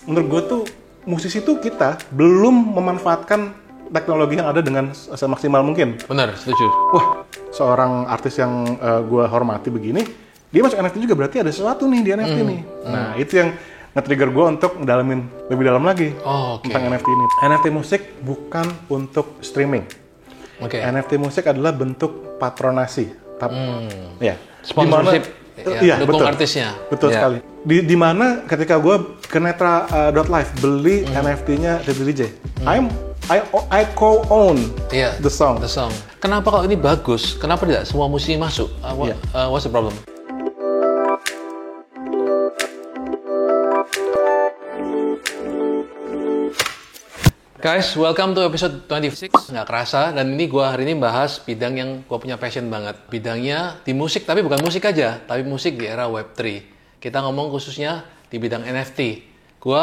menurut gue tuh musisi tuh kita belum memanfaatkan teknologi yang ada dengan semaksimal mungkin. Benar, setuju. Wah, seorang artis yang gue hormati begini, dia masuk NFT juga berarti ada sesuatu nih di NFT nih. Nah, itu yang nge-trigger gue untuk ngedalamin lebih dalam lagi tentang NFT ini. NFT musik bukan untuk streaming. NFT musik adalah bentuk patronasi. Ya, sponsorship. Iya, dukung betul. Artisnya. Betul sekali. Di mana ketika gue ke Netra.live beli NFT-nya DJ, I co-own the song. Kenapa kalau ini bagus? Kenapa tidak semua musisi masuk? What's the problem? Guys, welcome to episode 26. Nggak kerasa, dan ini gue hari ini bahas bidang yang gue punya passion banget. Bidangnya di musik, tapi bukan musik aja, tapi musik di era Web3. Kita ngomong khususnya di bidang NFT. Gue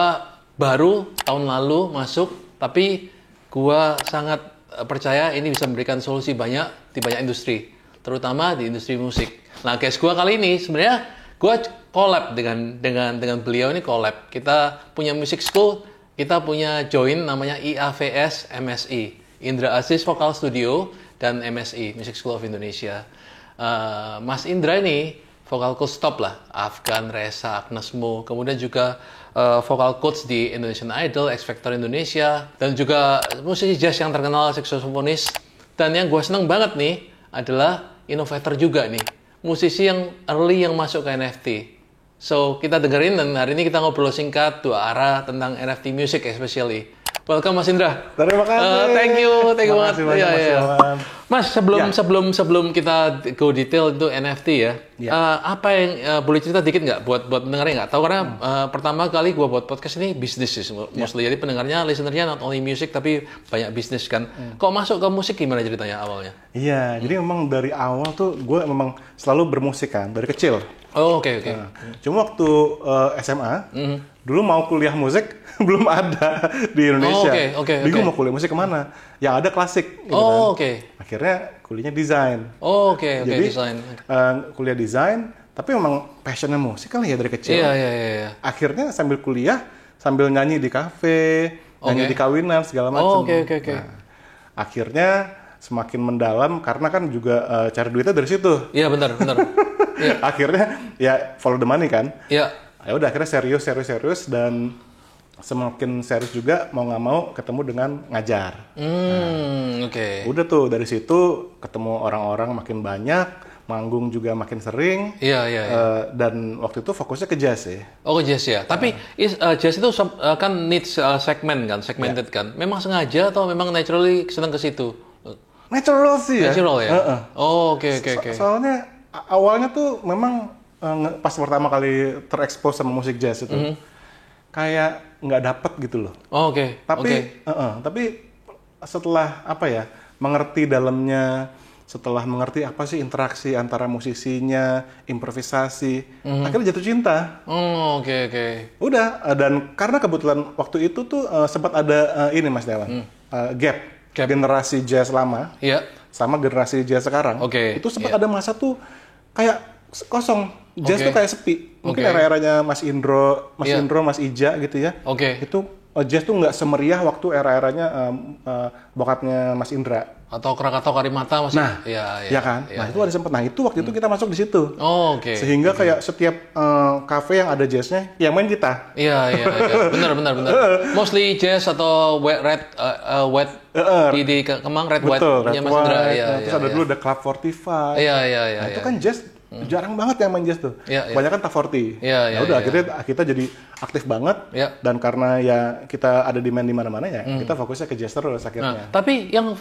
baru tahun lalu masuk, tapi gue sangat percaya ini bisa memberikan solusi banyak di banyak industri, terutama di industri musik. Nah, guys, gue kali ini sebenarnya gue collab dengan beliau ini collab. Kita punya music school. Kita punya join namanya IAVS MSI, Indra Aziz Vocal Studio dan MSI, Music School of Indonesia. Mas Indra ini vocal coach top lah, Afgan, Reza, Agnes Mo, kemudian juga vocal coach di Indonesian Idol, X Factor Indonesia, dan juga musisi jazz yang terkenal, saksofonis. Dan yang gue seneng banget nih adalah innovator juga nih, musisi yang early yang masuk ke NFT. So, kita dengerin, dan hari ini kita ngobrol singkat dua arah tentang NFT music especially. Welcome Mas Indra. Terima kasih. Thank you banget. Mas, sebelum kita go detail itu NFT ya. Apa yang boleh cerita dikit nggak buat pendengarnya nggak tahu, karena pertama kali gua buat podcast ini bisnis sih mostly. Jadi pendengarnya, listenernya not only music tapi banyak bisnis kan. Kok masuk ke musik gimana ceritanya awalnya? Iya, jadi memang dari awal tuh gue memang selalu bermusik kan dari kecil. Oke. Nah, cuma waktu SMA, dulu mau kuliah musik belum ada di Indonesia. Bingung mau kuliah musik kemana? Yang ada klasik. Gitu Akhirnya kuliahnya desain. Jadi desain. Kuliah desain, tapi memang passionnya musik kali ya dari kecil. Iya. Akhirnya sambil kuliah, sambil nyanyi di kafe, nyanyi di kawinan segala macam. Nah, akhirnya semakin mendalam karena kan juga cari duitnya dari situ. Iya, benar. Akhirnya ya follow the money kan. Iya. Ya udah akhirnya serius dan semakin serius juga mau nggak mau ketemu dengan ngajar. Udah tuh dari situ ketemu orang-orang makin banyak, manggung juga makin sering. Iya. Dan waktu itu fokusnya ke jazz ya. Oh, ke jazz ya. Tapi jazz itu kan needs segmented kan. Memang sengaja atau memang naturally senang ke situ? Natural sih ya. Natural ya. Oke. Soalnya awalnya tuh memang pas pertama kali terekspos sama musik jazz itu kayak nggak dapet gitu loh. Tapi setelah mengerti dalamnya, setelah mengerti apa sih interaksi antara musisinya, improvisasi, akhirnya jatuh cinta. Udah, dan karena kebetulan waktu itu tuh sempat ada ini Mas Dewan, gap generasi jazz lama sama generasi jazz sekarang. Itu sempat ada masa tuh kayak kosong, jazz tuh kayak sepi. Mungkin era-eranya Mas Indro, Mas Ija gitu ya. Itu jazz tuh nggak semeriah waktu era-eranya bokapnya Mas Indra. Atau Krakatau Karimata masih. Ya kan. Nah itu ada sempet. Nah itu waktu itu kita masuk di situ. Sehingga kayak setiap kafe yang ada jazznya, yang main kita. Iya. Benar. Mostly jazz atau wet di Kemang Red White punya Mas Indra. Terus ada dulu ada Club 45. Iya. Itu kan jazz jarang banget yang main jazz tuh. Kebanyakan Top 40. Udah akhirnya kita jadi aktif banget. Dan karena ya kita ada demand di mana-mana ya, kita fokusnya ke jazz terus akhirnya. Tapi yang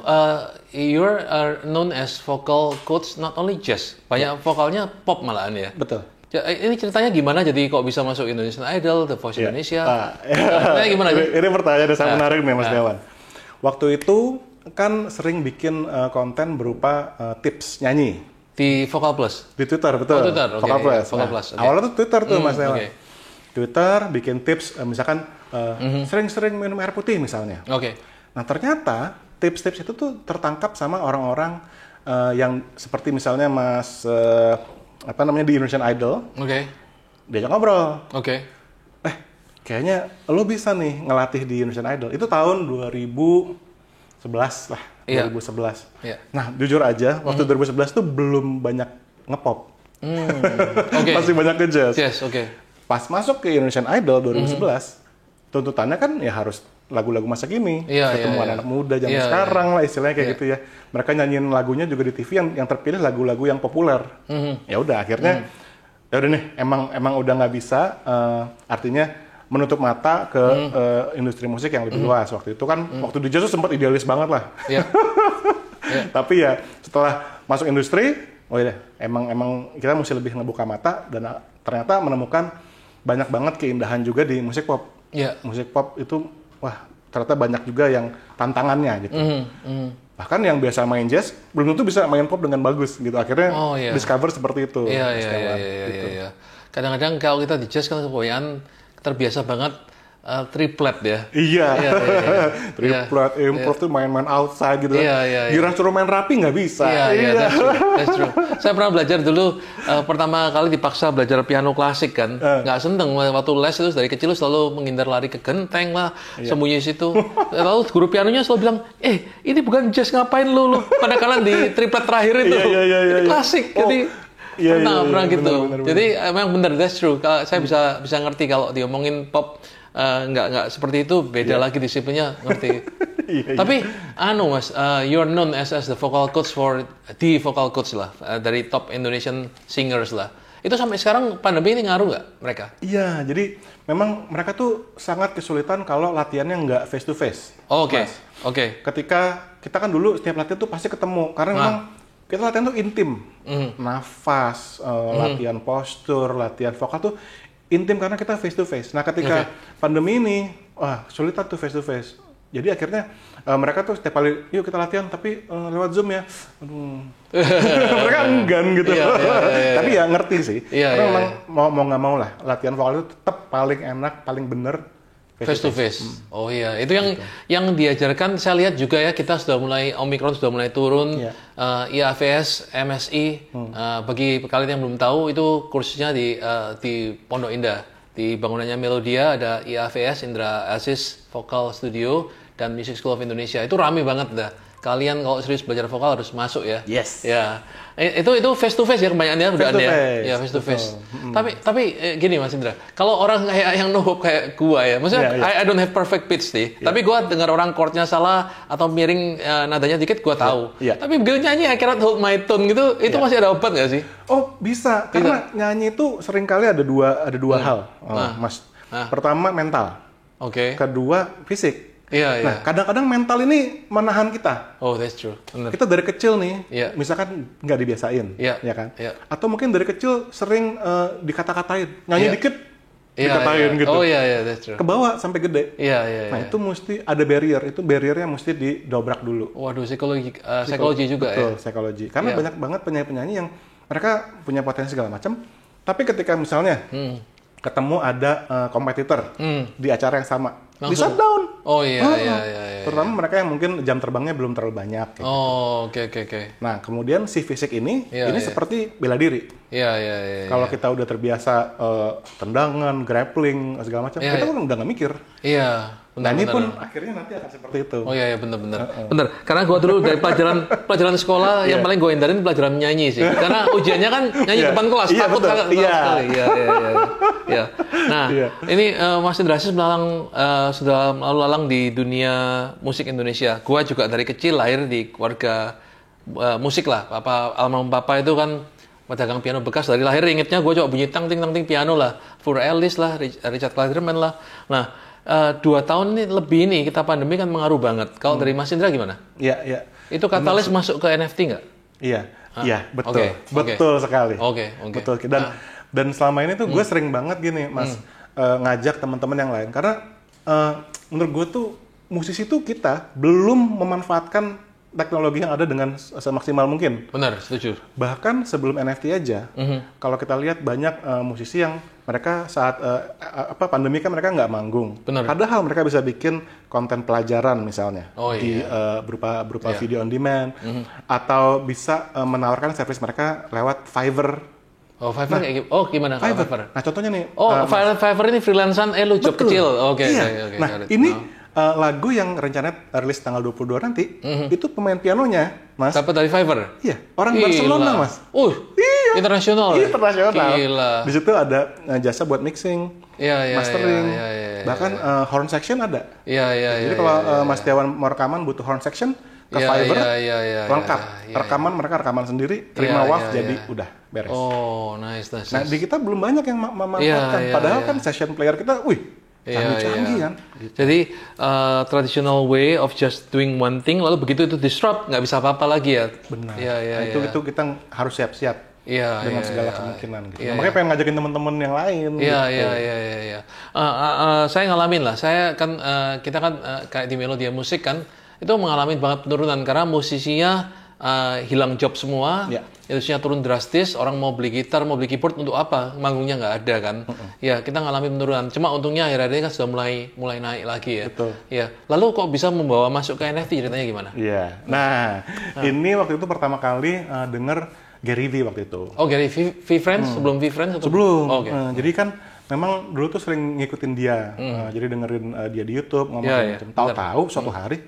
you're known as vocal coach not only jazz, banyak vokalnya pop malahan ya. Betul. Ini ceritanya gimana jadi kok bisa masuk Indonesian Idol, The Voice Indonesia? Gimana? Ini pertanyaan yang sangat menarik nih Mas Dewan. Waktu itu kan sering bikin konten berupa tips nyanyi. Di Vocal Plus? Di Twitter, betul. Vocal Plus. Awalnya tuh Twitter tuh Mas Dewan. Twitter bikin tips, misalkan sering-sering minum air putih misalnya. Nah ternyata tips-tips itu tuh tertangkap sama orang-orang yang seperti misalnya Mas di Indonesian Idol. Diajak ngobrol. kayaknya lo bisa nih ngelatih di Indonesian Idol. Itu tahun 2011 lah, 2011. Iya. Nah, jujur aja, waktu 2011 tuh belum banyak ngepop. Okay. Masih banyak ke jazz. Yes, oke. Pas masuk ke Indonesian Idol 2011, tuntutannya kan ya harus lagu-lagu masa kini, ketemu anak muda zaman sekarang lah istilahnya kayak gitu ya. Mereka nyanyiin lagunya juga di TV yang terpilih lagu-lagu yang populer. Ya udah akhirnya ya udah nih emang udah nggak bisa, artinya menutup mata ke industri musik yang lebih luas. Waktu itu kan waktu di jazz tuh sempat idealis banget lah. Tapi ya setelah masuk industri, oh iya emang kita mesti lebih ngebuka mata dan ternyata menemukan banyak banget keindahan juga di musik pop. Musik pop itu wah ternyata banyak juga yang tantangannya gitu. Bahkan yang biasa main jazz belum tentu bisa main pop dengan bagus gitu. Akhirnya discover seperti itu. Iya. Kadang-kadang kalau kita di jazz kan kebanyakan terbiasa banget triplet ya. Iya. Triplet, improv tuh main-main outside gitu. Giliran suruh main rapi nggak bisa. Iya, that's true. Saya pernah belajar dulu, pertama kali dipaksa belajar piano klasik kan. Nggak seneng, waktu les itu dari kecil selalu menghindar lari ke genteng lah, sembunyi situ. Lalu guru pianonya selalu bilang, ini bukan jazz, ngapain lu pada kalian di triplet terakhir itu. Ini klasik, jadi pernah gitu. Bener. Jadi memang benar, that's true. Saya bisa ngerti kalau diomongin pop. Nggak seperti itu, beda lagi disiplinnya, ngerti. Tapi Mas, you're known as the vocal coach for the vocal coach lah, dari top Indonesian singers lah. Itu sampai sekarang pandemi ini ngaruh nggak mereka? Iya, jadi memang mereka tuh sangat kesulitan kalau latihannya nggak face to face. Oke. Ketika kita kan dulu setiap latihan tuh pasti ketemu, karena memang kita latihan tuh intim, nafas, latihan postur, latihan vokal tuh intim karena kita face to face. Nah ketika pandemi ini, sulitan tuh face to face. Jadi akhirnya mereka tuh setiap kali, yuk kita latihan, tapi lewat Zoom ya. Aduh. Mereka enggan gitu. Tapi ya ngerti sih. Karena memang mau nggak mau lah, latihan vokal itu tetap paling enak, paling bener face to face. Oh iya, itu yang diajarkan saya lihat juga ya, kita sudah mulai Omicron sudah mulai turun, IAVS, MSI. Bagi kalian yang belum tahu itu kursusnya di Pondok Indah, di bangunannya Melodia ada IAVS, Indra Aziz Vocal Studio dan Music School of Indonesia. Itu rame banget dah. Kalian kalau serius belajar vokal harus masuk ya. Yes. Ya. Itu face to face ya kebanyakan udah ada ya. Ya face to face. Tapi gini Mas Indra, kalau orang kayak yang no-hope kayak gua ya, maksudnya I don't have perfect pitch nih. Tapi gua dengar orang chordnya salah atau miring nadanya dikit gua tahu. Tapi begitu nyanyi I cannot hold my tone gitu, itu masih ada obat nggak sih? Oh, bisa. Karena nyanyi itu seringkali ada dua hal, Mas. Pertama mental. Kedua fisik. Nah, kadang-kadang mental ini menahan kita. Oh, that's true. Bener. Kita dari kecil nih, misalkan nggak dibiasain, ya kan? Atau mungkin dari kecil sering dikata-katain, nyanyi dikit, dikatain gitu. Oh iya, that's true. Kebawa sampai gede. Nah, itu mesti ada barrier. Itu barriernya mesti didobrak dulu. Waduh, psikologi juga betul, psikologi. Karena banyak banget penyanyi-penyanyi yang mereka punya potensi segala macam, tapi ketika misalnya ketemu ada kompetitor di acara yang sama, di shutdown. Oh iya. Terutama mereka yang mungkin jam terbangnya belum terlalu banyak. Kayak Oke. Nah, kemudian si fisik ini seperti bela diri. Iya. Kalau kita udah terbiasa tendangan, grappling, segala macam, kita kan udah nggak mikir. Iya. Benar, ini pun akhirnya nanti akan seperti itu. Oh iya benar. Karena gue dulu dari pelajaran sekolah yang paling gue hindarin pelajaran nyanyi sih. Karena ujiannya kan nyanyi depan kelas, takut sekali. Iya. Nah, ini Mas Indra Aziz sudah lalu lalang di dunia musik Indonesia. Gue juga dari kecil lahir di keluarga musik lah. Almarhum papa itu kan pedagang piano bekas, dari lahir ingetnya gue coba bunyi tang ting piano lah, Fur Ellis lah, Richard Clayderman lah. Nah, 2 tahun ini lebih ini kita pandemi kan mengaruh banget. Kalau dari Mas Indra gimana? Iya. Itu katalis masuk ke NFT nggak? Iya, betul. Betul sekali. Betul. Dan selama ini tuh gue sering banget gini, Mas, ngajak teman-teman yang lain. Karena menurut gue tuh musisi tuh kita belum memanfaatkan teknologi yang ada dengan semaksimal mungkin. Benar, setuju. Bahkan sebelum NFT aja, kalau kita lihat banyak musisi yang mereka saat pandemi kan mereka nggak manggung. Benar. Padahal mereka bisa bikin konten pelajaran misalnya berupa video on demand, atau bisa menawarkan service mereka lewat Fiverr Oh, Fiverr kayak gitu. Oh, gimana kalau Fiverr? Nah, contohnya nih. Fiverr ini freelancean, lu job kecil. Oke. Nah, ini lagu yang rencananya rilis tanggal 22 nanti, itu pemain pianonya, Mas. Dapat dari Fiverr? Iya, orang Barcelona, Mas. Iya. Internasional. Gila. Di situ ada jasa buat mixing, mastering, bahkan horn section ada. Jadi kalau Mas Tiawan mau rekaman butuh horn section, ke Fiverr, lengkap. Mereka rekaman sendiri, terima WAV, jadi udah beres. Oh, nice. Nah, di kita belum banyak yang memanfaatkan. Padahal kan session player kita, canggih kan. Jadi, traditional way of just doing one thing, lalu begitu itu disrupt, nggak bisa apa-apa lagi ya. Benar. Itu kita harus siap-siap dengan segala kemungkinan. Gitu. Makanya pengen ngajakin teman-teman yang lain. Saya ngalamin lah. Saya kan, kita kan kayak di Melodia Musik kan, itu mengalami banget penurunan karena musisinya hilang job semua, industri-nya turun drastis, orang mau beli gitar, mau beli keyboard untuk apa? Manggungnya nggak ada kan. Ya, kita ngalami penurunan. Cuma untungnya akhir-akhir ini kan sudah mulai naik lagi ya. Betul. Ya. Lalu kok bisa membawa masuk ke NFT, ceritanya gimana? Iya. Nah, ini waktu itu pertama kali denger Gary Vee waktu itu. Oh, Gary Vee Friends? Sebelum Vee Friends? Sebelum. Oh, jadi kan memang dulu tuh sering ngikutin dia, jadi dengerin dia di YouTube ngomong macam. Tahu-tahu suatu hari,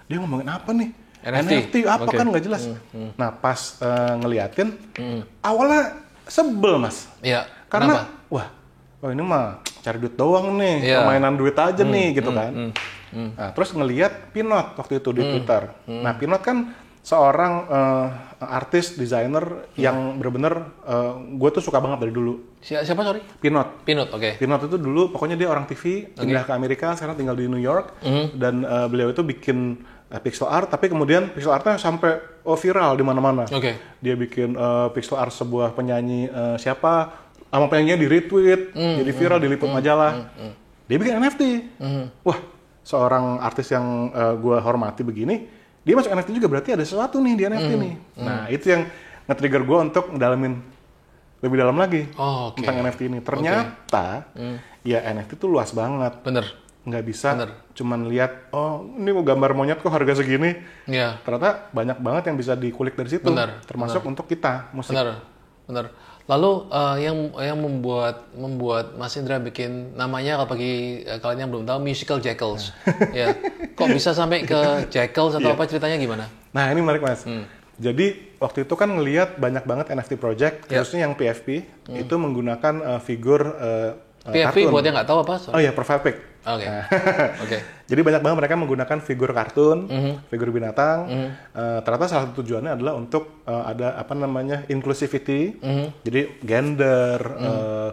dia ngomongin apa nih? NFT apa kan nggak jelas. Nah pas ngeliatin, awalnya sebel Mas. Iya. Karena wah ini mah cari duit doang nih, permainan duit aja nih gitu kan. Nah terus ngeliat Pinot waktu itu di Twitter. Nah Pinot kan seorang artis, desainer yang bener-bener gue tuh suka banget dari dulu. Siapa sorry? Pinot, oke. Pinot itu dulu pokoknya dia orang TV, pindah ke Amerika, sekarang tinggal di New York, dan beliau itu bikin pixel art, tapi kemudian pixel artnya sampai viral di mana-mana. Dia bikin pixel art sebuah penyanyi siapa, sama penyanyinya di retweet, jadi viral, diliput majalah. Dia bikin NFT. Wah, seorang artis yang gue hormati begini, dia masuk NFT juga, berarti ada sesuatu nih di NFT nih. Nah, itu yang nge-trigger gue untuk ngedalamin lebih dalam lagi tentang NFT ini. Ternyata, ya NFT tuh luas banget. Bener. Nggak bisa cuman lihat, ini mau gambar monyet kok harga segini. Ternyata banyak banget yang bisa dikulik dari situ. Termasuk untuk kita, musik. Bener. Lalu yang membuat Mas Indra bikin namanya, kalau bagi kalian yang belum tahu, Musical Jackals. Ya. Kok bisa sampai ke Jackals atau apa, ceritanya gimana? Nah ini menarik Mas. Jadi waktu itu kan ngelihat banyak banget NFT project, khususnya yang PFP, itu menggunakan figur PFP kartun. Buat yang nggak tahu apa? Oh iya, profile pic. Jadi banyak banget mereka menggunakan figur kartun, figur binatang. Ternyata salah satu tujuannya adalah untuk ada inclusivity. Jadi gender,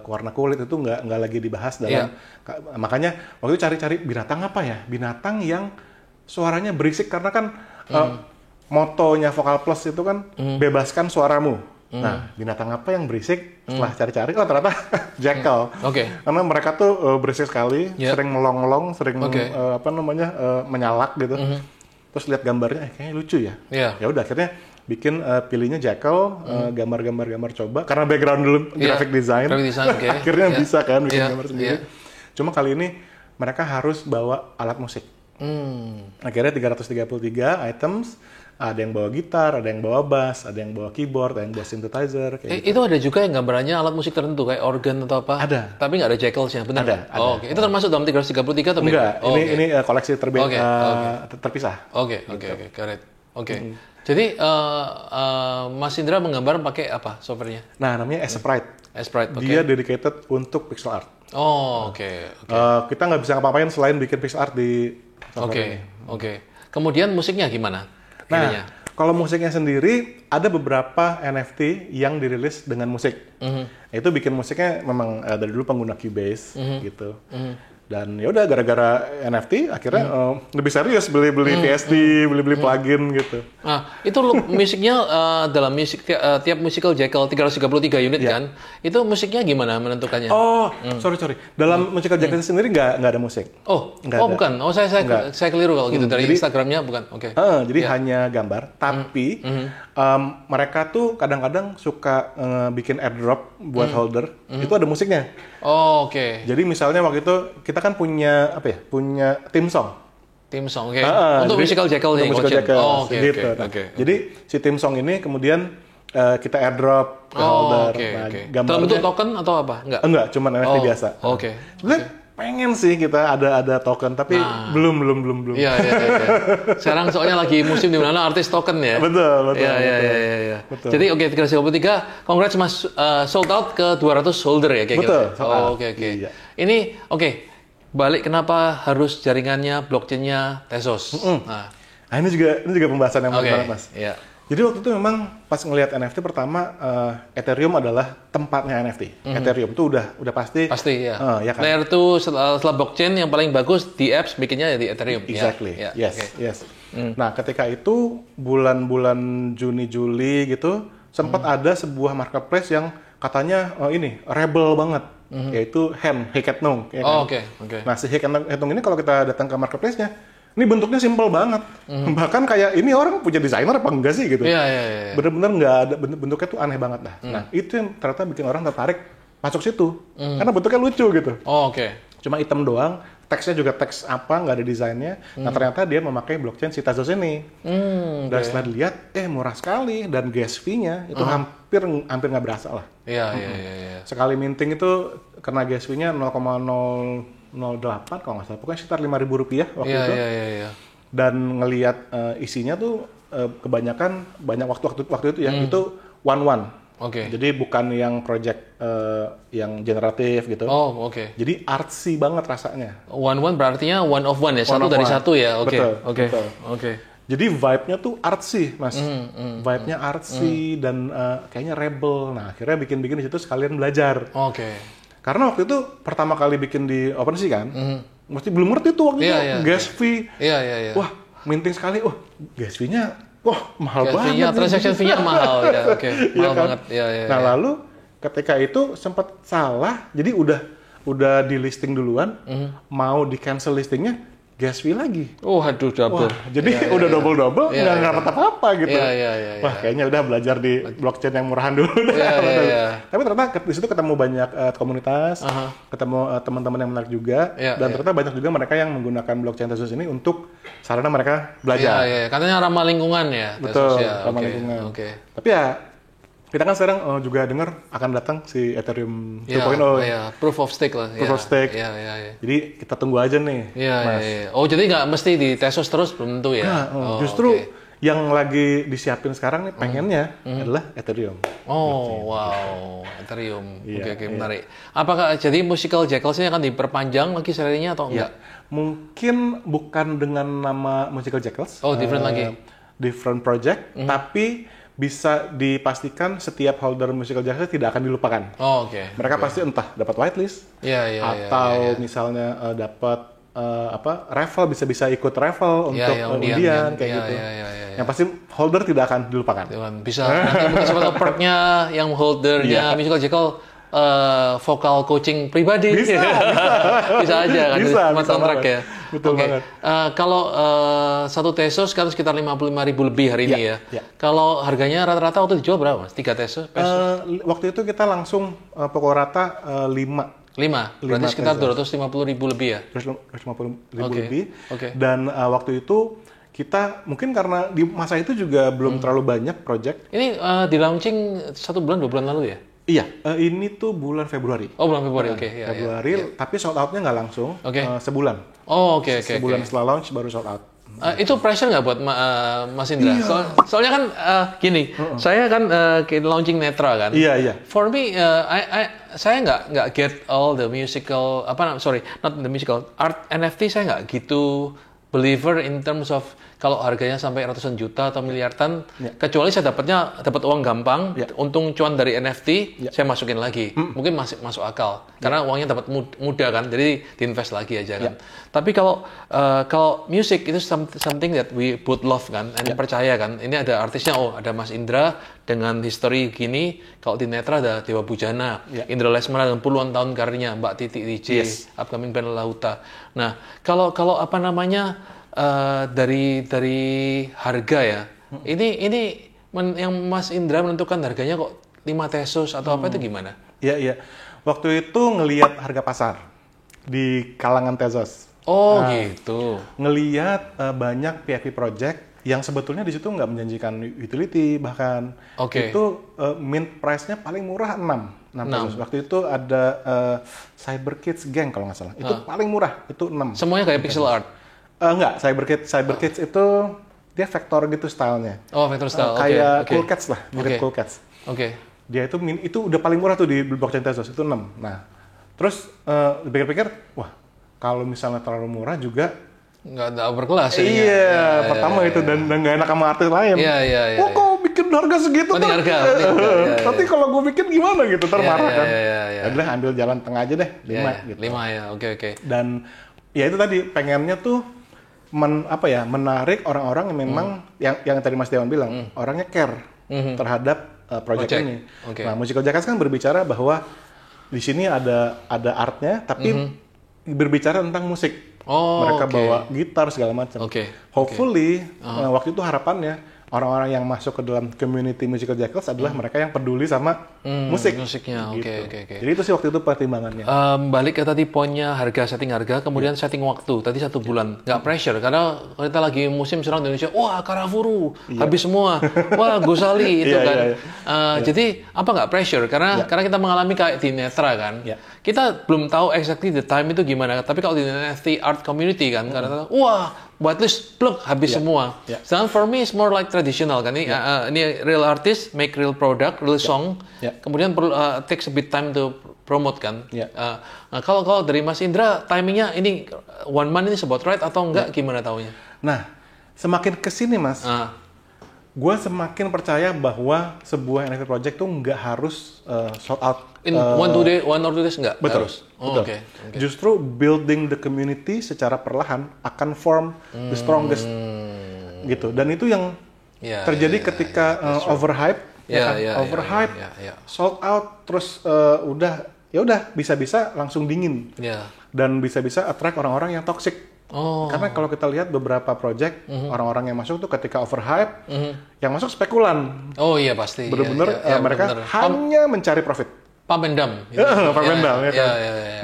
warna kulit itu nggak lagi dibahas dalam. Makanya waktu itu cari-cari binatang apa ya? Binatang yang suaranya berisik, karena kan motonya Vokal Plus itu kan bebaskan suaramu. Nah, binatang apa yang berisik? Setelah cari-cari, ternyata jackal. Karena mereka tuh berisik sekali, sering melong-melong, sering menyalak gitu. Terus lihat gambarnya, kayaknya lucu ya. Ya udah, akhirnya bikin pilihnya jackal, gambar coba. Karena background dulu graphic design, akhirnya bisa kan bikin gambar sendiri. Cuma kali ini mereka harus bawa alat musik. Akhirnya 333 items. Ada yang bawa gitar, ada yang bawa bass, ada yang bawa keyboard, ada yang bawa synthesizer. Itu ada juga yang gambarannya alat musik tertentu, kayak organ atau apa? Ada. Tapi nggak ada jackalsnya, benar? Ada. Itu termasuk dalam 333 atau enggak? Ini koleksi terpisah. Oke. Jadi Mas Indra menggambar pakai apa softwarenya? Nah, namanya Sprite. Dia dedicated untuk pixel art. Kita nggak bisa ngapa-ngapain selain bikin pixel art di software ini. Kemudian musiknya gimana? Nah, kalau musiknya sendiri ada beberapa NFT yang dirilis dengan musik. Itu bikin musiknya memang dari dulu pengguna Cubase gitu. Dan ya udah, gara-gara NFT akhirnya lebih serius beli PSD, beli plugin gitu. Nah, itu musiknya dalam tiap musical jackal 333 unit kan? Itu musiknya gimana menentukannya? Sorry. Dalam musical jackal sendiri nggak ada musik. Bukan. Saya keliru kalau gitu, dari Instagramnya bukan. Jadi hanya gambar, tapi mereka tuh kadang-kadang suka bikin airdrop buat holder. Itu ada musiknya. Jadi misalnya waktu itu kita kan punya theme song. Untuk musical jackal nih. Musical jackal. Jadi si theme song ini kemudian kita airdrop ke holder. Dalam bentuk token atau apa? Enggak, cuma NFT biasa. Sebenarnya pengen sih kita ada token, tapi belum. Iya. Sekarang soalnya lagi musim di mana artis token ya. Betul. Iya. Jadi Generasi 23, congrats Mas, sold out ke 200 holder ya kayak betul, gitu. Oke. Iya. Ini balik kenapa harus jaringannya blockchain-nya Tezos. Nah, ini juga pembahasan yang menarik banget, Mas. Iya. Jadi waktu itu memang pas ngelihat NFT pertama, Ethereum adalah tempatnya NFT. Ethereum itu udah pasti. Pasti ya. Ya kan? Layer 2 setelah blockchain yang paling bagus di apps bikinnya di Ethereum. Exactly. Ya? Yes. Nah, ketika itu bulan-bulan Juni-Juli gitu sempat ada sebuah marketplace yang katanya ini rebel banget, yaitu Hackathon. Ya kan? Oke. Nah, si Hackathon ini kalau kita datang ke marketplace-nya, ini bentuknya simpel banget. Bahkan kayak ini orang punya desainer apa enggak sih gitu. Iya. Bener-bener nggak ada, bentuknya tuh aneh banget dah. Nah, itu yang ternyata bikin orang tertarik masuk situ. Karena bentuknya lucu gitu. Cuma hitam doang, teksnya juga teks apa, nggak ada desainnya. Nah, ternyata dia memakai blockchain si Tezos ini. Dan setelah dilihat, murah sekali. Dan gas fee-nya itu hampir nggak berasa lah. Iya. Sekali minting itu kena gas fee-nya 0,008 kalau nggak salah, pokoknya sekitar Rp5.000 waktu itu. Iya. Dan ngelihat isinya tuh kebanyakan banyak waktu itu ya, itu one. Jadi bukan yang project yang generatif gitu. Jadi artsy banget rasanya. One berartinya one of one ya, satu dari satu ya. Betul. Oke. Jadi vibe-nya tuh artsy, Mas. Vibe-nya artsy dan kayaknya rebel. Nah, akhirnya bikin di situ sekalian belajar. Karena waktu itu pertama kali bikin di OpenSea kan, mesti belum ngerti tuh waktu itu gas fee. Iya. Wah, minting sekali. Gas fee-nya, mahal banget. Transaction fee-nya mahal ya. Mahal kan? banget. Iya. Nah, lalu ketika itu sempat salah, jadi udah di listing duluan, mau di cancel listingnya, gas fee lagi. Aduh, double. Jadi udah double, nggak dapat apa-apa gitu. Iya. Wah, kayaknya udah belajar di blockchain yang murahan dulu. Iya. Tapi ternyata di situ ketemu banyak komunitas, ketemu teman-teman yang menarik juga, dan ternyata banyak juga mereka yang menggunakan blockchain Tezos ini untuk sarana mereka belajar. Iya. Katanya ramah lingkungan ya. Betul, ramah lingkungan. Tapi ya, kita kan sekarang juga dengar akan datang si Ethereum 2.0. Iya, proof of stake lah. Proof of stake. Iya. Jadi kita tunggu aja nih, Mas. Iya. Jadi nggak mesti di Tezos terus, belum tentu ya? Justru yang lagi disiapin sekarang nih pengennya adalah Ethereum. Wow, Ethereum. Oke, menarik. Apakah jadi Musical Jackals ini akan diperpanjang lagi serinya atau enggak? Mungkin bukan dengan nama Musical Jackals. Different lagi. Different project, tapi bisa dipastikan setiap holder Musical Jackals tidak akan dilupakan. Mereka pasti entah dapat whitelist, atau misalnya dapat raffle, bisa ikut raffle untuk undian kayak gitu. Yang pasti holder tidak akan dilupakan. Bisa. Nanti mungkin seperti perknya yang holdernya Musical Jackal vokal coaching pribadi. Bisa aja kan. Bisa kontrak ya. Betul banget. Kalau satu Tezos kan sekitar 55.000 lebih hari ini ya. Kalau harganya rata-rata waktu dijual berapa, Mas? 3 Tezos? Waktu itu kita langsung pokok rata 5. Berarti sekitar 250.000 lebih ya? 250.000 lebih. Dan waktu itu kita mungkin karena di masa itu juga belum terlalu banyak project. Ini di launching 1 bulan 2 bulan lalu ya? Iya, ini tuh bulan Februari. Bulan Februari, Februari, tapi sold out-nya nggak langsung, sebulan. Sebulan setelah launch baru sold out. Itu pressure nggak buat Mas Indra? Soalnya kan gini, saya kan launching Netra kan. Iya. For me, saya nggak get all the musical, not the musical, art NFT saya nggak gitu believer in terms of kalau harganya sampai ratusan juta atau miliaran, kecuali saya dapat uang gampang, untung cuan dari NFT, saya masukin lagi, mungkin masih masuk akal, karena uangnya dapat mudah kan, jadi diinvest lagi aja kan. Tapi kalau music itu something that we both love kan, and percaya kan, ini ada artisnya, ada Mas Indra dengan history gini, kalau di Netra ada Dewa Bujana, Indra Lesmana dengan puluhan tahun karirnya, Mbak Titi DJ, upcoming band Lauta. Nah, kalau apa namanya dari harga ya, ini yang Mas Indra menentukan harganya kok 5 Tezos atau apa itu gimana? Iya. Waktu itu ngelihat harga pasar di kalangan Tezos. Gitu. Ngelihat banyak PFP project Yang sebetulnya di situ nggak menjanjikan utility bahkan. Itu mint price-nya paling murah 6 pesos. Waktu itu ada Cyber Kids Gang kalau nggak salah. Itu paling murah, itu 6. Semuanya kayak pixel art? Enggak, Cyber Kids itu dia vektor gitu stylenya. Vektor style. Kayak Cool Cats lah, mirip Cool Cats. Dia itu udah paling murah tuh di blockchain Tezos, itu 6. Nah, terus dipikir-pikir, wah kalau misalnya terlalu murah juga nggak ada berkelas ya. Iya, pertama itu dan nggak enak sama artis lain. Iya. Kok bikin harga segitu? Nanti kalau gue bikin gimana gitu, marah kan. Adalah ambil jalan tengah aja deh, 5 gitu. 5 ya, oke. Dan ya itu tadi pengennya tuh menarik orang-orang yang memang yang tadi Mas Dewan bilang, orangnya care terhadap project ini. Nah, Musical Jackals kan berbicara bahwa di sini ada artnya, tapi berbicara tentang musik. Mereka bawa gitar segala macam. Hopefully waktu itu harapannya orang-orang yang masuk ke dalam community Musical Jackals adalah mereka yang peduli sama musiknya. Gitu. Oke. Jadi itu sih waktu itu pertimbangannya. Balik ke tadi poinnya setting harga, kemudian setting waktu. Tadi 1 bulan, nggak pressure karena kita lagi musim serang di Indonesia. Wah, Karafuru habis semua. Wah, Gosali itu kan. Jadi apa nggak pressure? Karena kita mengalami kayak di Netra kan. Kita belum tahu exactly the time itu gimana. Tapi kalau di NFT art community kan, karena wah, whitelist plug habis semua. Sedangkan for me it's more like traditional kan. Ini real artist make real product, real song. Kemudian perlu takes a bit time to promote kan. Nah, kalau dari Mas Indra timingnya ini 1 month ini about right atau enggak gimana taunya? Nah, semakin kesini Mas, gue semakin percaya bahwa sebuah NFT project tuh nggak harus sold out. In 1 or 2 days nggak? Betul. Harus? Betul. Okay. Justru building the community secara perlahan akan form the strongest gitu. Dan itu yang terjadi ketika overhype, overhype, sold out, terus udah bisa-bisa langsung dingin dan bisa-bisa attract orang-orang yang toxic. Karena kalau kita lihat beberapa project orang-orang yang masuk tuh ketika overhype, yang masuk spekulan. Oh iya pasti. Bener-bener mereka hanya mencari profit. Pump and dump. Pump and dump ya kan.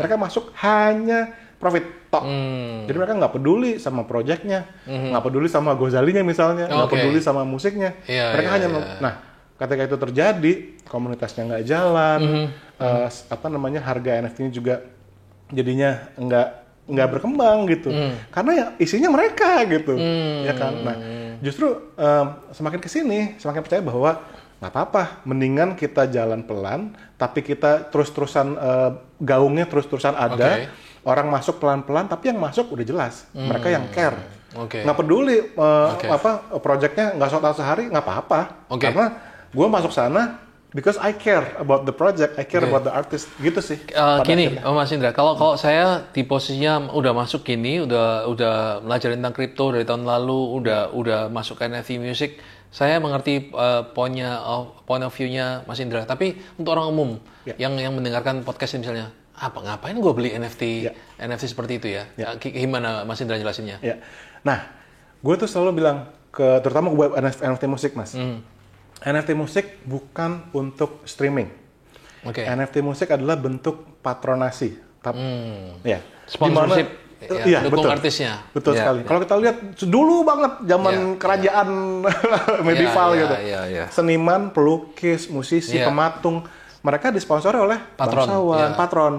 Mereka masuk hanya profit tok. Jadi mereka nggak peduli sama projectnya, nggak peduli sama Gozalinya misalnya, nggak peduli sama musiknya. Mereka hanya nah ketika itu terjadi komunitasnya nggak jalan, harga NFT-nya juga jadinya nggak berkembang gitu, karena ya isinya mereka gitu, ya kan. Nah, justru semakin kesini semakin percaya bahwa nggak apa-apa, mendingan kita jalan pelan, tapi kita terus-terusan gaungnya terus-terusan ada, orang masuk pelan-pelan, tapi yang masuk udah jelas, mereka yang care, nggak peduli projectnya nggak sold out sehari nggak apa-apa, karena gue masuk sana because I care about the project, I care about the artist, gitu sih. Gini, Mas Indra, kalau saya di posisinya udah masuk gini, udah belajar tentang kripto dari tahun lalu, udah masuk ke NFT music, saya mengerti point of view-nya Mas Indra. Tapi untuk orang umum yang mendengarkan podcast ini misalnya, ngapain gue beli NFT seperti itu ya? Gimana Mas Indra jelasinnya? Nah, gue tuh selalu bilang terutama buat NFT musik, Mas. NFT musik bukan untuk streaming. NFT musik adalah bentuk patronasi. Sponsorship, dukung artisnya. Betul sekali. Kalau kita lihat dulu banget zaman kerajaan medieval gitu. Seniman, pelukis, musisi, pematung, mereka disponsori oleh bangsawan, patron,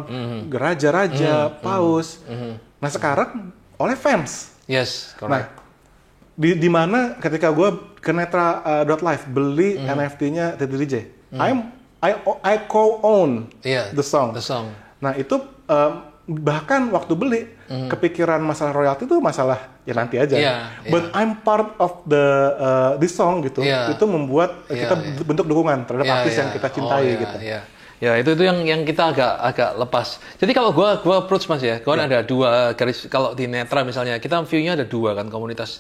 raja-raja, paus. Nah sekarang oleh fans. Yes, correct. Nah, di mana ketika gue ke Netra.live beli NFT-nya Teddy DJ, I co-own the song. Nah itu bahkan waktu beli kepikiran masalah royalti itu masalah ya nanti aja. But I'm part of this song gitu. Itu membuat kita bentuk dukungan terhadap artis yang kita cintai gitu. Ya itu yang kita agak lepas. Jadi kalau gua approach Mas ya, ada 2 garis. Kalau di Netra misalnya, kita view-nya ada 2 kan komunitas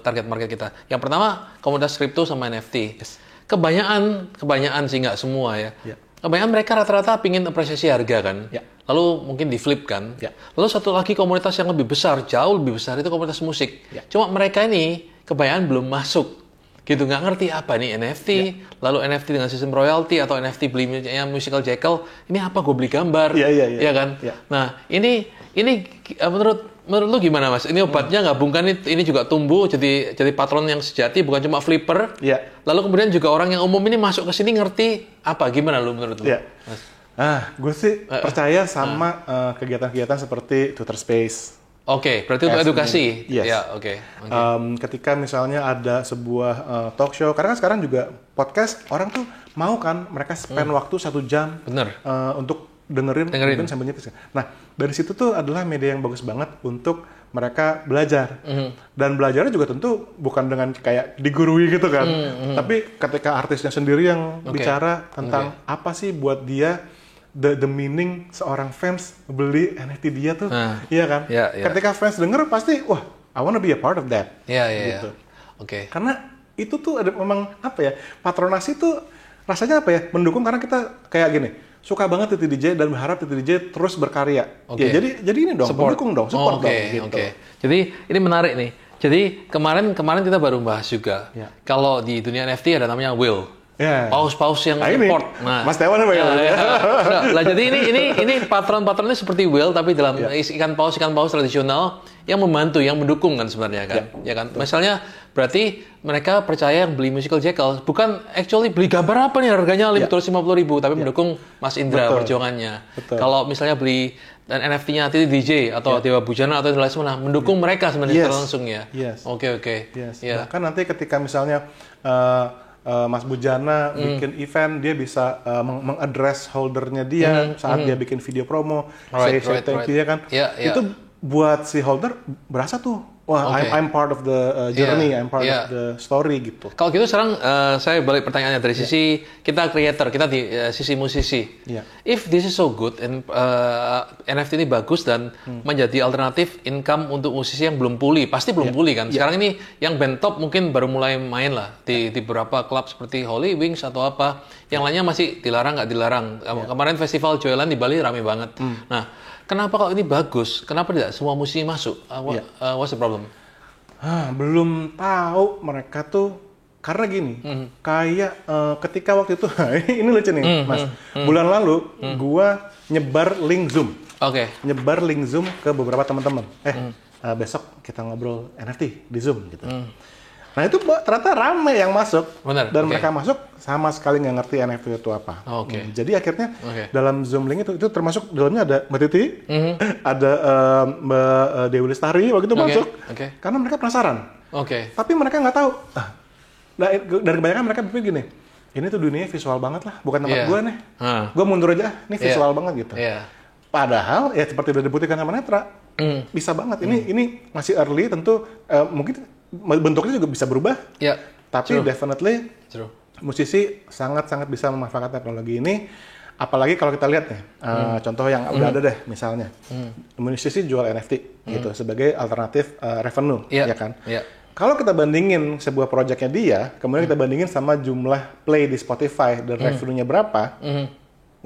target market kita. Yang pertama komunitas kripto sama NFT. Kebanyakan sih nggak semua ya. Kebanyakan mereka rata-rata pingin apresiasi harga kan. Lalu mungkin di flip kan. Lalu satu lagi komunitas yang lebih besar, jauh lebih besar itu komunitas musik. Cuma mereka ini kebanyakan belum masuk. Gitu, nggak ngerti apa nih NFT, lalu NFT dengan sistem royalty atau NFT belinya Musical Jackal, ini apa gue beli gambar, ya kan? Nah ini menurut menurut lu gimana Mas? Ini obatnya gabungkan ini juga tumbuh jadi patron yang sejati, bukan cuma flipper. Iya. Lalu kemudian juga orang yang umum ini masuk ke sini ngerti apa? Gimana lu menurut lu? Iya. Mas? Gue sih percaya sama kegiatan-kegiatan seperti Twitter Space. Oke, berarti untuk edukasi. Yes. Ya, oke. Ketika misalnya ada sebuah talk show, karena kan sekarang juga podcast, orang tuh mau kan mereka spend waktu 1 jam untuk dengerin. Sambil nyetir. Nah, dari situ tuh adalah media yang bagus banget untuk mereka belajar. Dan belajarnya juga tentu bukan dengan kayak digurui gitu kan. Tapi ketika artisnya sendiri yang bicara tentang apa sih buat dia the meaning seorang fans beli NFT dia tuh, iya kan? Ketika fans denger pasti, wah, I wanna be a part of that. Gitu. Oke. Karena itu tuh ada memang apa ya? Patronasi tuh rasanya apa ya? Mendukung karena kita kayak gini, suka banget Titi DJ dan berharap Titi DJ terus berkarya. Ya jadi ini dong, mendukung dong, support dong. Gitu. Jadi ini menarik nih. Jadi kemarin kita baru bahas juga. Kalau di dunia NFT ada namanya Will. Paus-paus yang import. Nah, Mas Tewan apa ya? Nah, jadi ini patron-patronnya seperti whale tapi dalam ikan paus tradisional yang membantu, yang mendukung kan sebenarnya kan. Ya kan? Misalnya berarti mereka percaya yang beli musical jackal bukan actually beli gambar apa nih harganya 250.000 tapi mendukung Mas Indra perjuangannya. Kalau misalnya beli dan NFT-nya Titi DJ atau Dewa Bujana atau lain sebagainya mendukung mereka sebenarnya langsung ya. Oke. Bahkan nanti ketika misalnya Mas Bujana bikin event, dia bisa mengadres holdernya dia saat dia bikin video promo, say thank you ya kan. Itu buat si holder berasa tuh, wah I'm part of the journey, I'm part of the story gitu. Kalau gitu sekarang saya balik pertanyaannya dari sisi kita creator, kita di sisi musisi. If this is so good and NFT ini bagus dan menjadi alternatif income untuk musisi yang belum pulih, pasti belum pulih kan. Sekarang ini yang band top mungkin baru mulai main lah di beberapa klub seperti Holy Wings atau apa. Yang lainnya masih dilarang nggak dilarang. Kemarin festival Joyland di Bali rame banget. Nah, kenapa kalau ini bagus? Kenapa tidak semua musisi masuk? What's the problem? Belum tahu mereka tuh karena gini, kayak ketika waktu itu ini lucu nih, Mas. Bulan lalu gua nyebar link Zoom. Nyebar link Zoom ke beberapa teman-teman. Besok kita ngobrol NFT di Zoom gitu. Nah itu ternyata rame yang masuk. Dan mereka masuk sama sekali nggak ngerti NFT itu apa. Jadi akhirnya dalam Zoom link itu termasuk dalamnya ada Mbak Titi, ada Mbak Dewi Lestari waktu itu masuk. Karena mereka penasaran. Tapi mereka nggak tahu. Dari kebanyakan mereka berpikir gini, ini tuh dunianya visual banget lah, bukan tempat gue nih. Gue mundur aja, ini visual banget gitu. Padahal ya seperti udah dibuktikan sama Netra, bisa banget. Ini masih early, tentu mungkin bentuknya juga bisa berubah. Tapi definitely musisi sangat-sangat bisa memanfaatkan teknologi ini. Apalagi kalau kita lihat nih, contoh yang udah ada deh, misalnya musisi jual NFT gitu sebagai alternatif revenue, ya kan? Kalau kita bandingin sebuah proyeknya dia, kemudian kita bandingin sama jumlah play di Spotify dan revenue-nya berapa,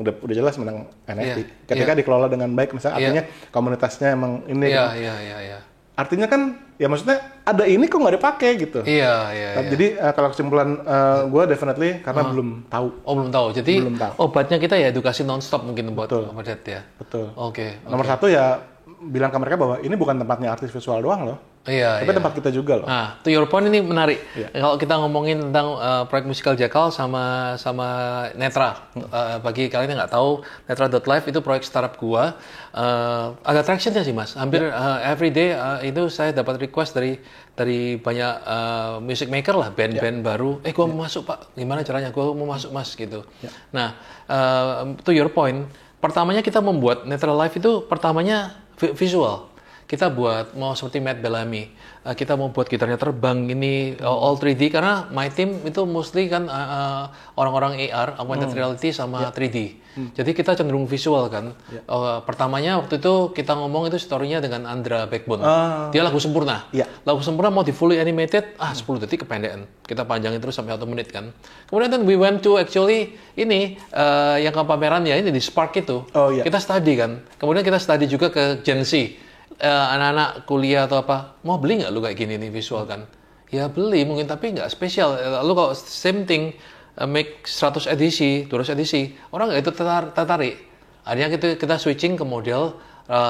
udah jelas menang NFT. Ketika dikelola dengan baik, misalnya artinya komunitasnya emang ini. Artinya kan, ya maksudnya ada ini kok nggak dipakai gitu. Jadi kalau kesimpulan gue definitely karena belum tahu. Belum tahu. Jadi obatnya kita ya edukasi nonstop mungkin buat Obat ya. Betul. Nomor satu ya bilang ke mereka bahwa ini bukan tempatnya artis visual doang loh. Tapi tempat kita juga loh. Nah, to your point ini menarik. Kalau kita ngomongin tentang proyek Musical Jackal sama Netra. Bagi kalian yang nggak tahu, Netra.live itu proyek startup gua. Ada tractionnya sih mas. Hampir every day itu saya dapat request dari banyak music maker lah, band-band baru. Gua mau masuk pak, gimana caranya? Gua mau masuk mas gitu. Nah, to your point, pertamanya kita membuat Netra Live itu pertamanya visual. Kita buat mau seperti Matt Bellamy, kita mau buat gitarnya terbang ini all 3D karena my team itu mostly kan orang-orang AR, augmented reality sama 3D. Jadi kita cenderung visual kan. Pertamanya waktu itu kita ngomong itu story-nya dengan Andra Backbone. Dia lagu sempurna. Lagu sempurna mau di fully animated, 10 detik kependekan. Kita panjangin terus sampai 1 menit kan. Kemudian we went to actually ini yang ke pameran ya ini di Spark itu. Kita study kan. Kemudian kita study juga ke Gen Z. Anak-anak kuliah atau apa, mau beli nggak lu kayak gini nih visual kan? Ya beli mungkin tapi nggak spesial. Lalu kalau same thing make 100 edisi, 200 edisi, orang nggak itu tertarik. Akhirnya kita switching ke model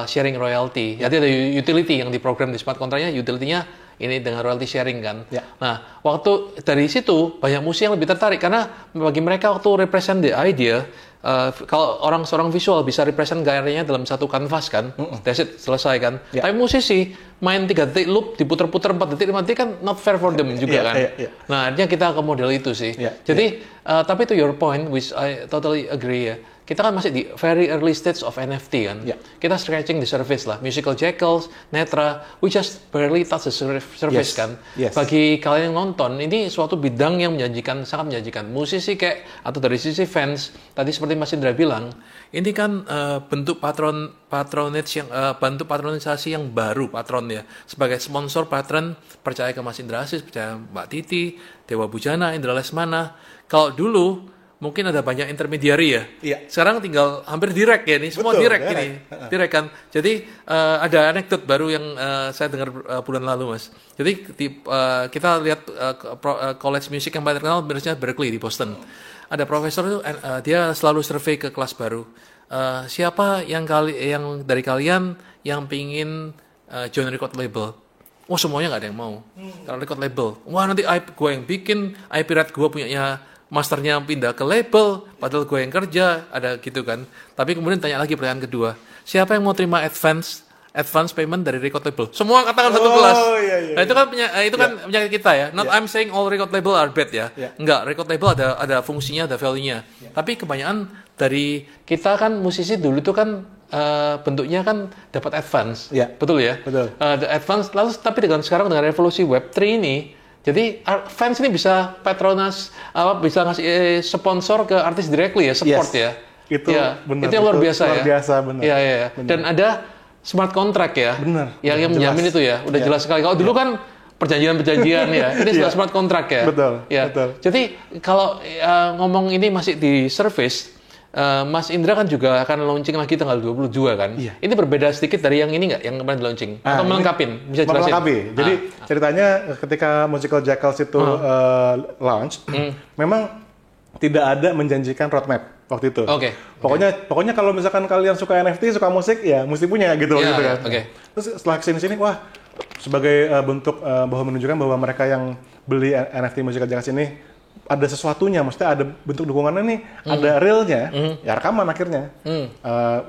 sharing royalty. Jadi ada utility yang diprogram di smart contract-nya, utility-nya ini dengan royalty sharing kan. Ya. Nah, waktu dari situ banyak musisi yang lebih tertarik karena bagi mereka waktu represent the idea, kalau seorang visual bisa represent gayanya dalam satu kanvas kan, that's it, selesai kan. Tapi musisi main 3 detik loop diputer-puter 4 detik 5 detik kan not fair for them juga kan. Nah, akhirnya kita ke model itu sih. Jadi tapi to your point, which I totally agree ya. Kita kan masih di very early stage of NFT kan. Kita scratching the surface lah. Musical Jackals, Netra, we just barely touch the surface kan. Bagi kalian yang nonton, ini suatu bidang yang menjanjikan, sangat menjanjikan. Musisi kayak, atau dari sisi fans, tadi seperti Mas Indra bilang, ini kan bentuk patronage yang bentuk patronisasi yang baru, patron ya. Sebagai sponsor patron, percaya ke Mas Indra Aziz, percaya Mbak Titi, Dewa Bujana, Indra Lesmana. Kalau dulu mungkin ada banyak intermediary ya. Sekarang tinggal hampir direct ya nih, semua direct ini. Direct kan. Jadi ada anekdot baru yang saya dengar bulan lalu, Mas. Jadi kita lihat college music yang paling terkenal biasanya Berkeley di Boston. Ada profesor itu dia selalu survei ke kelas baru. Siapa yang dari kalian yang pingin join record label? Oh, semuanya nggak ada yang mau. Kalau record label, wah nanti gue yang bikin, IP right gue punyanya, masternya pindah ke label, padahal gue yang kerja, ada gitu kan. Tapi kemudian tanya lagi pertanyaan kedua, siapa yang mau terima advance payment dari record label? Semua katakan satu kelas. Nah itu kan penyakit kita ya. Not I'm saying all record label are bad ya. Enggak, record label ada fungsinya, ada value-nya. Tapi kebanyakan dari kita kan musisi dulu itu kan bentuknya kan dapat advance. Betul ya? Betul. Advance, lalu tapi sekarang dengan revolusi Web3 ini, jadi fans ini bisa bisa ngasih sponsor ke artis directly ya, support ya. Itu benar. Itu yang luar biasa ya. Luar biasa, benar. Iya. Dan ada smart contract ya. Benar. Yang menjamin itu ya. Udah jelas sekali. Kalau dulu kan perjanjian ya. Ini sudah smart contract ya. Betul. Jadi kalau ngomong ini masih di surface, Mas Indra kan juga akan launching lagi tanggal 22 kan? Ini berbeda sedikit dari yang ini nggak? Yang kemarin launching? Atau melengkapin? Bisa jelasin? Melengkapi. Jadi ceritanya ketika Musical Jackals itu launch, memang tidak ada menjanjikan roadmap waktu itu. Pokoknya kalau misalkan kalian suka NFT, suka musik, ya mesti punya gitu kan. Terus setelah kesini, wah sebagai bentuk bahwa menunjukkan bahwa mereka yang beli NFT Musical Jackals ini ada sesuatunya, maksudnya ada bentuk dukungannya nih, ada realnya, ya rekaman akhirnya.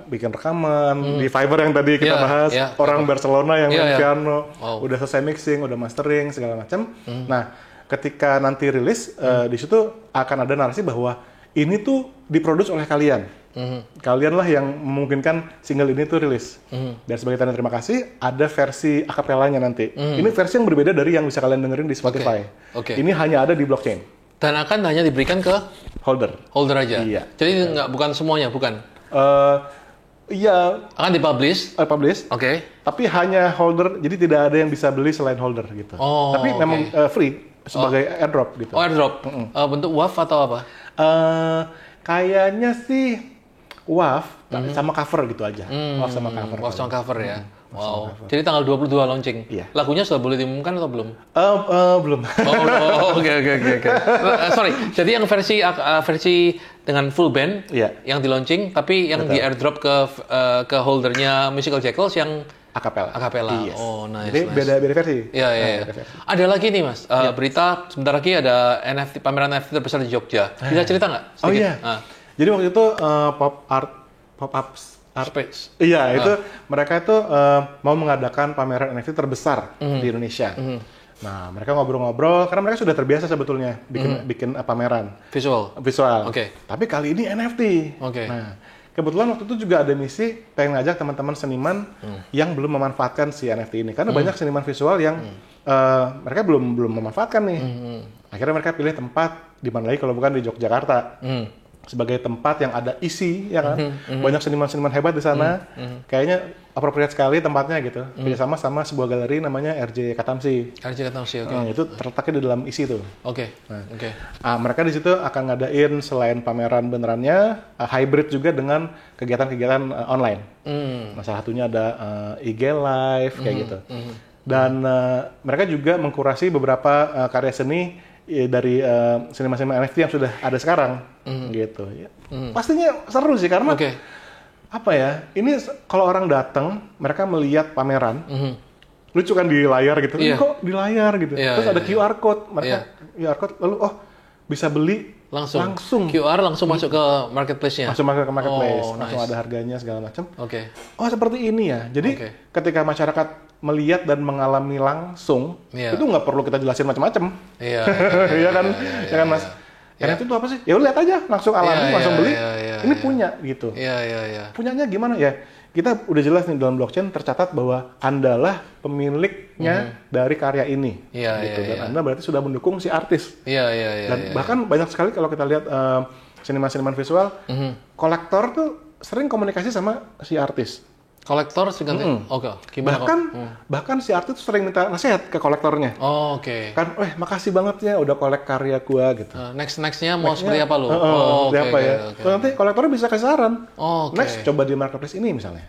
Bikin rekaman di Fiverr yang tadi kita bahas, orang Barcelona yang main piano, udah selesai mixing, udah mastering, segala macam. Nah, ketika nanti rilis, di situ akan ada narasi bahwa ini tuh diproduksi oleh kalian. Kalianlah yang memungkinkan single ini tuh rilis. Dan sebagai tanda terima kasih, ada versi akapelanya nanti. Ini versi yang berbeda dari yang bisa kalian dengerin di Spotify. Ini hanya ada di blockchain. Dan akan hanya diberikan ke holder aja. Jadi bukan semuanya, bukan. Iya. Akan dipublish. Tapi hanya holder, jadi tidak ada yang bisa beli selain holder gitu. Tapi memang free sebagai airdrop gitu. Airdrop. Bentuk WAV atau apa? Kayaknya sih WAV sama cover gitu aja. WAV sama cover ya. Wow. Jadi tanggal 22 launching. Lagunya sudah boleh diumumkan atau belum? Belum. Oke. Sorry. Jadi yang versi dengan full band yang di launching, tapi yang di airdrop ke holdernya Musical Jackals yang akapela. Oh, nice. Jadi beda versi. Iya. Ada lagi nih, Mas. Berita sebentar lagi ada NFT, pameran NFT terbesar di Jogja. Bisa cerita nggak? Oh iya. Jadi waktu itu pop up Space. Iya, itu mereka itu mau mengadakan pameran NFT terbesar di Indonesia. Nah, mereka ngobrol-ngobrol karena mereka sudah terbiasa sebetulnya bikin pameran visual. Tapi kali ini NFT. Nah, kebetulan waktu itu juga ada misi pengen ngajak teman-teman seniman yang belum memanfaatkan si NFT ini karena banyak seniman visual yang mereka belum memanfaatkan nih. Akhirnya mereka pilih tempat di mana lagi kalau bukan di Yogyakarta. Sebagai tempat yang ada isi, ya kan? Banyak seniman-seniman hebat di sana. Kayaknya appropriate sekali tempatnya gitu. Kerjasama sama sebuah galeri namanya RJ Katamsi. Itu terletaknya di dalam isi tuh. Mereka di situ akan ngadain selain pameran benerannya, hybrid juga dengan kegiatan-kegiatan online. Salah satunya ada IG Live kayak gitu. Dan mereka juga mengkurasi beberapa karya seni dari seniman-seniman NFT yang sudah ada sekarang gitu ya. Pastinya seru sih karena apa ya? Ini kalau orang datang, mereka melihat pameran, lucu kan di layar gitu. Kok di layar gitu. Terus ada QR code, mereka QR code, lalu bisa beli langsung QR langsung masuk ke marketplace-nya. Langsung masuk ke marketplace, langsung ada harganya segala macam. Oh seperti ini ya. Jadi ketika masyarakat melihat dan mengalami langsung, itu nggak perlu kita jelasin macam-macam. Iya kan, Mas. NFT itu apa sih? Ya udah lihat aja, langsung alami, langsung beli. Ini punya gitu. Punyanya gimana ya? Kita udah jelas nih dalam blockchain tercatat bahwa Andalah pemiliknya dari karya ini. Gitu. Dan Anda berarti sudah mendukung si artis. Dan bahkan banyak sekali kalau kita lihat seniman-seniman visual, kolektor tuh sering komunikasi sama si artis. Kolektor sering gimana? Bahkan si artis tuh sering minta nasihat ke kolektornya. Kan, makasih banget ya udah kolek karya gua gitu. Nextnya mau seperti apa lu? Apa ya? Terus nanti kolektornya bisa kasih saran. Next coba di marketplace ini misalnya.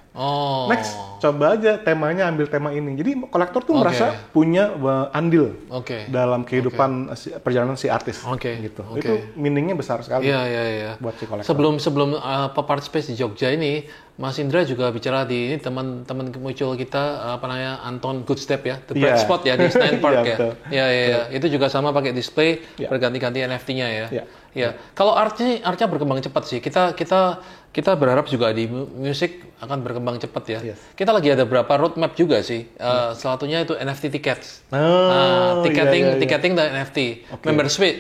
Next coba aja temanya ambil tema ini. Jadi kolektor tuh merasa punya andil dalam kehidupan perjalanan si artis. Gitu. Itu meaningnya besar sekali. Buat si kolektor. Sebelum pop art space di Jogja ini, Mas Indra juga bicara di ini teman-teman muncul kita Anton Goodstep ya, The Bright Spot ya di Senayan Park ya. Itu juga sama pakai display berganti-ganti NFT-nya ya. Kalau artnya berkembang cepat sih. Kita berharap juga di musik akan berkembang cepat ya. Kita lagi ada beberapa roadmap juga sih. Salah satunya itu NFT tickets. Tiketing dan NFT.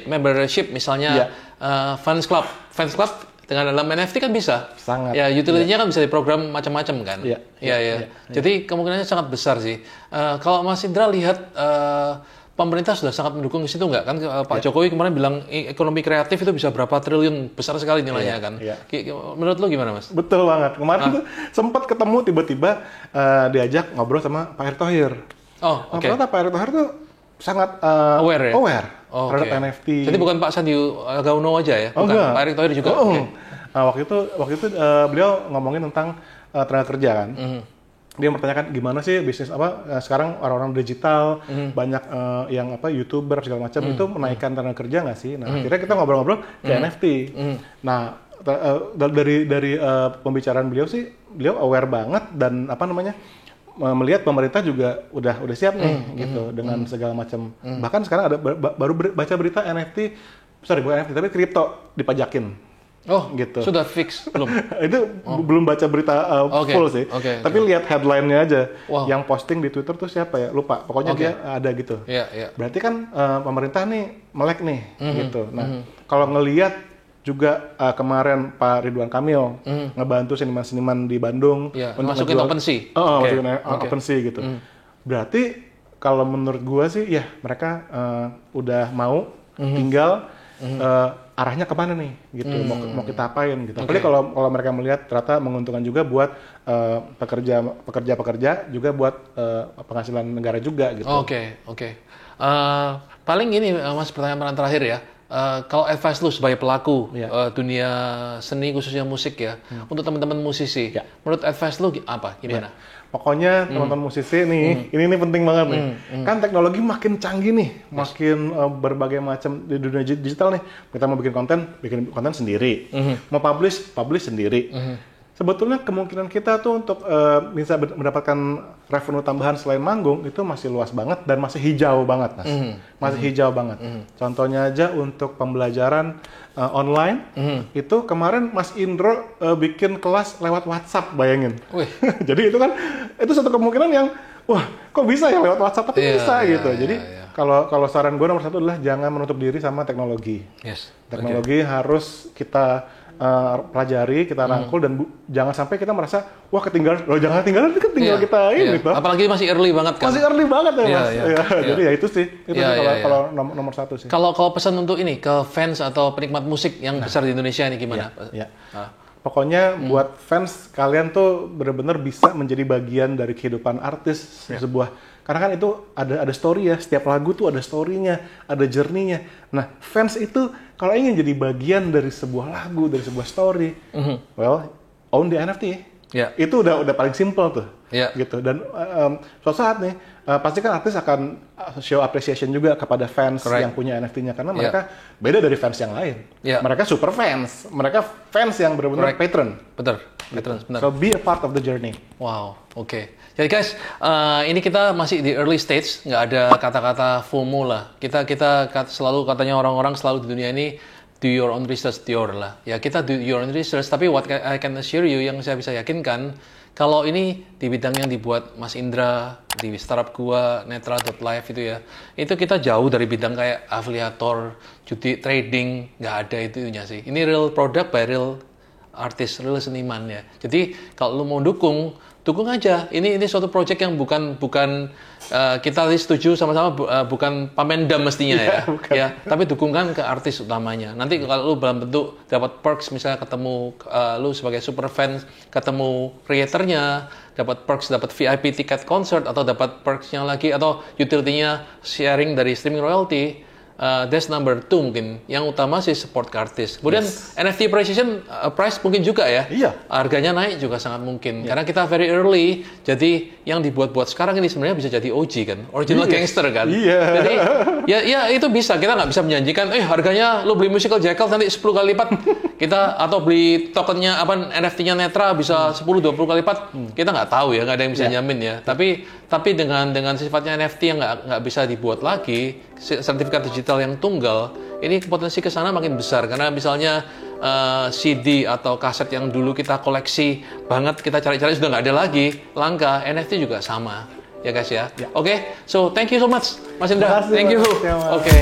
Membership misalnya fans club dengan dalam NFT kan bisa. Sangat. Ya, utility-nya kan bisa diprogram macam-macam kan. Jadi kemungkinannya sangat besar sih. Kalau Mas Indra lihat pemerintah sudah sangat mendukung di situ nggak kan? Pak Jokowi kemarin bilang ekonomi kreatif itu bisa berapa triliun, besar sekali nilainya kan. Menurut lo gimana Mas? Betul banget. Kemarin tuh sempat ketemu tiba-tiba diajak ngobrol sama Pak Erick Thohir. Ternyata Pak Erick Thohir tuh sangat aware terhadap NFT. Jadi bukan Pak Sandiaga Uno aja ya? Bukan, Pak Erick Thohir juga? Waktu itu beliau ngomongin tentang tenaga kerja kan. Dia mempertanyakan gimana sih bisnis sekarang orang-orang digital, banyak yang YouTuber segala macam itu menaikkan tenaga kerja nggak sih? Nah, akhirnya kita ngobrol-ngobrol ke NFT. Nah, dari pembicaraan beliau sih, beliau aware banget dan melihat pemerintah juga udah siap nih gitu dengan segala macam. Bahkan sekarang ada baru baca berita bukan NFT tapi kripto dipajakin. Gitu. Sudah fix belum? Itu belum baca berita full sih. Tapi lihat headline-nya aja. Yang posting di Twitter tuh siapa ya? Lupa. Pokoknya dia ada gitu. Berarti kan pemerintah nih melek nih gitu. Nah, kalau ngelihat juga kemarin Pak Ridwan Kamil ngebantu seniman-seniman di Bandung untuk masukin OpenSea. Masukin OpenSea gitu. Berarti kalau menurut gua sih ya mereka udah mau tinggal arahnya kemana nih gitu, mau kita apain gitu. Apalagi kalau mereka melihat ternyata menguntungkan juga buat pekerja juga buat penghasilan negara juga gitu. Paling ini Mas, pertanyaan terakhir ya. Kalau advice lu sebagai pelaku dunia seni khususnya musik ya, untuk teman-teman musisi, menurut advice lu apa? Gimana? Pokoknya teman-teman musisi nih, ini penting banget nih. Kan teknologi makin canggih nih, makin berbagai macam di dunia digital nih. Kita mau bikin konten sendiri, mau publish sendiri. Sebetulnya kemungkinan kita tuh untuk bisa mendapatkan revenue tambahan selain manggung itu masih luas banget dan masih hijau banget, Mas. Masih hijau banget. Contohnya aja untuk pembelajaran online, itu kemarin Mas Indro bikin kelas lewat WhatsApp, bayangin. Jadi itu satu kemungkinan yang, wah kok bisa ya lewat WhatsApp, tapi bisa gitu. Jadi kalau saran gue nomor satu adalah jangan menutup diri sama teknologi. Teknologi harus kita pelajari, kita rangkul dan jangan sampai kita merasa wah ketinggalan. Loh jangan ketinggalan, kan tinggal kita ini toh. Apalagi masih early banget kan. Masih early banget ya Mas. Jadi ya itu sih. Kalau nomor satu sih. Kalau pesan untuk ini ke fans atau penikmat musik yang besar di Indonesia ini gimana? Pokoknya buat fans kalian tuh benar-benar bisa menjadi bagian dari kehidupan artis sebuah. Karena kan itu ada story ya, setiap lagu tuh ada story-nya, ada journey-nya. Nah, fans itu kalau ingin jadi bagian dari sebuah lagu, dari sebuah story, well, own the NFT. Itu udah paling simple tuh. Gitu. Dan suatu saat nih, pasti kan artis akan show appreciation juga kepada fans yang punya NFT-nya karena mereka beda dari fans yang lain. Mereka super fans, mereka fans yang benar-benar patron. Betul, patron. Benar. So be a part of the journey. Wow, oke. Jadi guys, ini kita masih di early stage, nggak ada kata-kata FOMO lah. Kita selalu katanya orang-orang selalu di dunia ini do your own research, lah. Ya kita do your own research, tapi what I can assure you yang saya bisa yakinkan. Kalau ini di bidang yang dibuat Mas Indra, di startup gua, Netra.live itu ya, itu kita jauh dari bidang kayak afiliator, judi trading, nggak ada itunya sih. Ini real product by real artis, real seniman ya. Jadi kalau lu mau dukung aja. Ini suatu project yang bukan kita setuju sama-sama bukan pamendam mestinya ya. Ya, tapi dukungan ke artis utamanya. Nanti kalau lu dalam bentuk dapat perks misalnya ketemu lu sebagai super fan ketemu creatornya, dapat perks, dapat VIP tiket concert atau dapat perksnya lagi atau utility-nya sharing dari streaming royalty. That's number 2 mungkin. Yang utama sih support ke artis. Kemudian NFT appreciation price mungkin juga ya. Iya. Harganya naik juga sangat mungkin. Karena kita very early. Jadi yang dibuat-buat sekarang ini sebenarnya bisa jadi OG kan. Original gangster kan. Iya. Jadi ya itu bisa. Kita nggak bisa menjanjikan harganya lo beli musical Jekyll nanti 10 kali lipat. Kita atau beli tokennya NFT-nya Netra bisa 10-20 kali lipat. Kita nggak tahu ya. Nggak ada yang bisa nyamin ya. Tapi dengan sifatnya NFT yang nggak bisa dibuat lagi, sertifikat digital yang tunggal, ini potensi ke sana makin besar karena misalnya CD atau kaset yang dulu kita koleksi banget kita cari-cari sudah nggak ada lagi, langka. NFT juga sama ya guys ya. Oke, so thank you so much Mas Indra. Thank you. Oke.